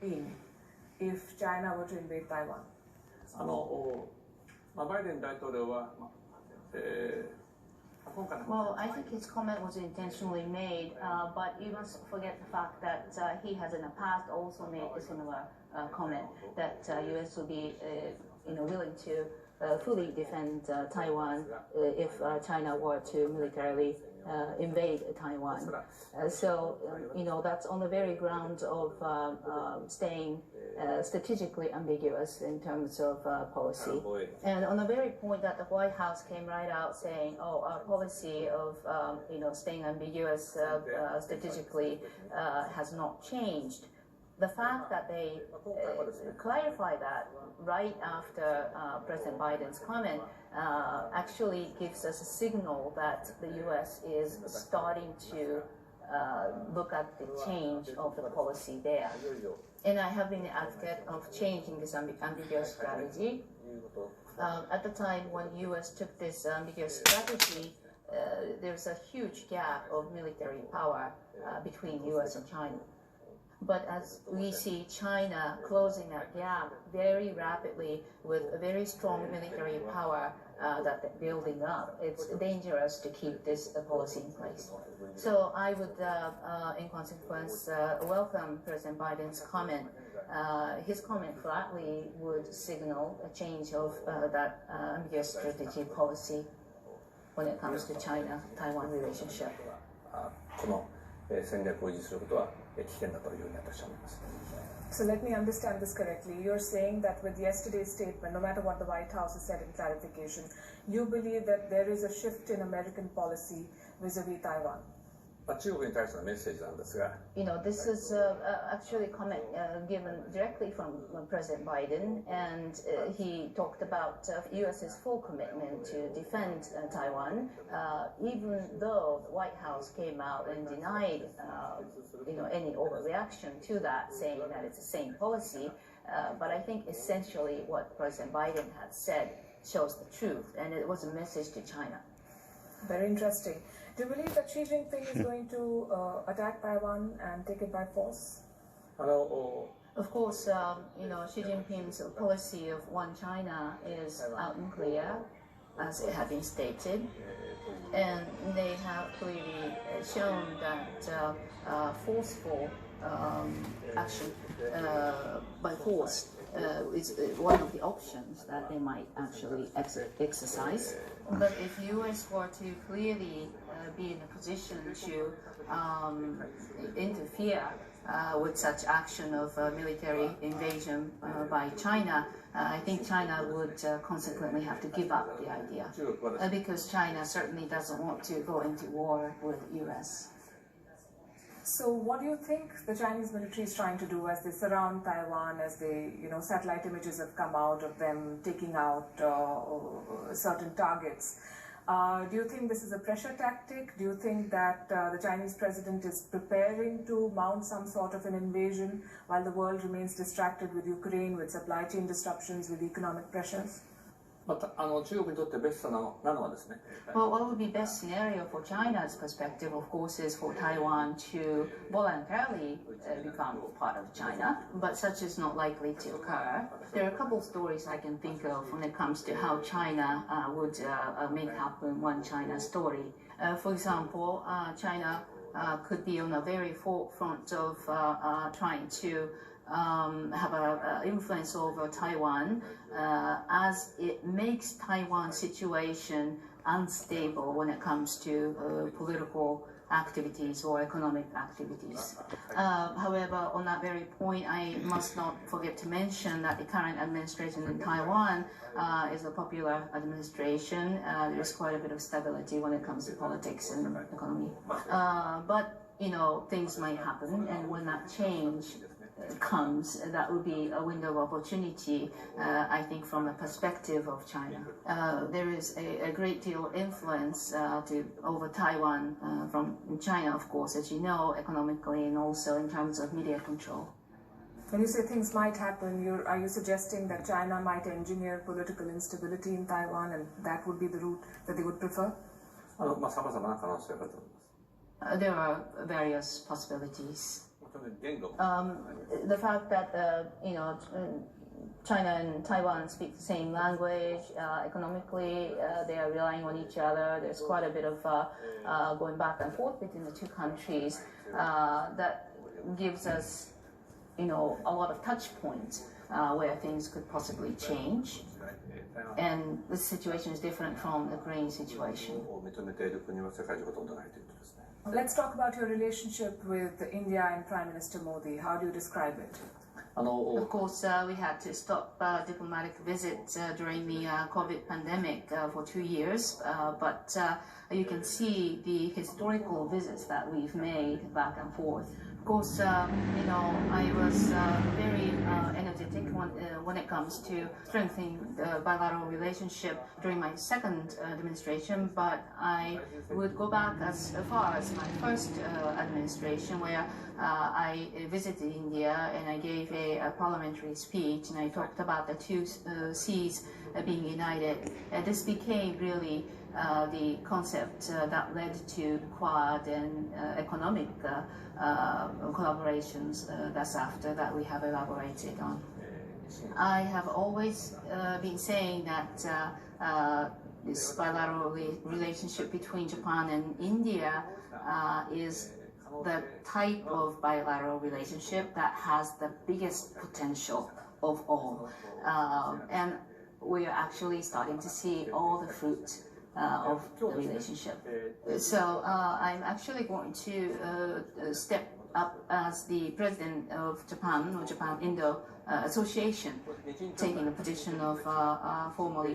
in if China were to invade Taiwan? バイデン大統領は、Well, I think his comment was intentionally made, but you must forget the fact that he has in the past also made a similar comment that U.S. would be, willing to fully defend Taiwan if China were to militarily invade Taiwan. That's on the very ground of staying strategically ambiguous in terms of policy. And on the very point that the White House came right out saying, our policy of, staying ambiguous strategically has not changed. The fact that they clarify that right after President Biden's comment actually gives us a signal that the U.S. is starting to look at the change of the policy there. And I have been an advocate of changing this ambiguous strategy. At the time when the U.S. took this ambiguous strategy, there's a huge gap of military power between U.S. and China. But as we see China closing that gap very rapidly with a very strong military power that they're building up, it's dangerous to keep this policy in place. So I would, in consequence, welcome President Biden's comment. His comment flatly would signal a change of that ambiguous strategy policy when it comes to China-Taiwan relationship. この戦略を維持することは危険だというふうに私は思います。 So let me understand this correctly. You're saying that with yesterday's statement, no matter what the White House has said in clarification, you believe that there is a shift in American policy vis-a-vis Taiwan? 中国に対してのメッセージなんですが、this is actually a comment given directly from President Biden, and he talked about U.S.'s full commitment to defend Taiwan, even though the White House came out and denied, any overreaction to that, saying that it's the same policy. But I think essentially what President Biden had said shows the truth, and it was a message to China. Very interesting. Do you believe that Xi Jinping is going to attack Taiwan and take it by force? Of course, Xi Jinping's policy of one China is out and clear, as it had been stated. And they have clearly shown that forceful action by force is one of the options that they might actually exercise. But if U.S. were to clearly be in a position to interfere with such action of military invasion by China, I think China would consequently have to give up the idea, because China certainly doesn't want to go into war with U.S. So what do you think the Chinese military is trying to do as they surround Taiwan, as they, satellite images have come out of them taking out certain targets? Do you think this is a pressure tactic? Do you think that the Chinese president is preparing to mount some sort of an invasion while the world remains distracted with Ukraine, with supply chain disruptions, with economic pressures? 中国にとってベストなのはですね。Well, what would be best scenario for China's perspective, of course, is for Taiwan to voluntarily become part of China, but such is not likely to occur. There are a couple of stories I can think of when it comes to how China would make happen one China story. For example, China could be on the very forefront of trying to have an influence over Taiwan as it makes Taiwan's situation unstable when it comes to political activities or economic activities. However, on that very point, I must not forget to mention that the current administration in Taiwan is a popular administration. There's quite a bit of stability when it comes to politics and economy. But, things might happen, and when that change comes, that would be a window of opportunity, I think, from the perspective of China. There is a great deal of influence over Taiwan from China, of course, as you know, economically and also in terms of media control. When you say things might happen, are you suggesting that China might engineer political instability in Taiwan, and that would be the route that they would prefer? There are various possibilities. the fact that China and Taiwan speak the same language. Economically, they are relying on each other. There's quite a bit of going back and forth between the two countries. That gives us, a lot of touch points where things could possibly change. And the situation is different from the Korean situation. Let's talk about your relationship with India and Prime Minister Modi. How do you describe it? Of course, we had to stop diplomatic visits during the COVID pandemic for 2 years, but you can see the historical visits that we've made back and forth. Of course, I was very energetic when it comes to strengthening the bilateral relationship during my second administration, but I would go back as far as my first administration, where I visited India and I gave a parliamentary speech, and I talked about the two seas being united. This became really the concept that led to Quad and economic collaborations that's after that we have elaborated on. I have always been saying that this bilateral relationship between Japan and India is the type of bilateral relationship that has the biggest potential of all. And we are actually starting to see all the fruit of the relationship. So I'm actually going to step up as the president of Japan, or Japan-Indo Association, taking the position of formally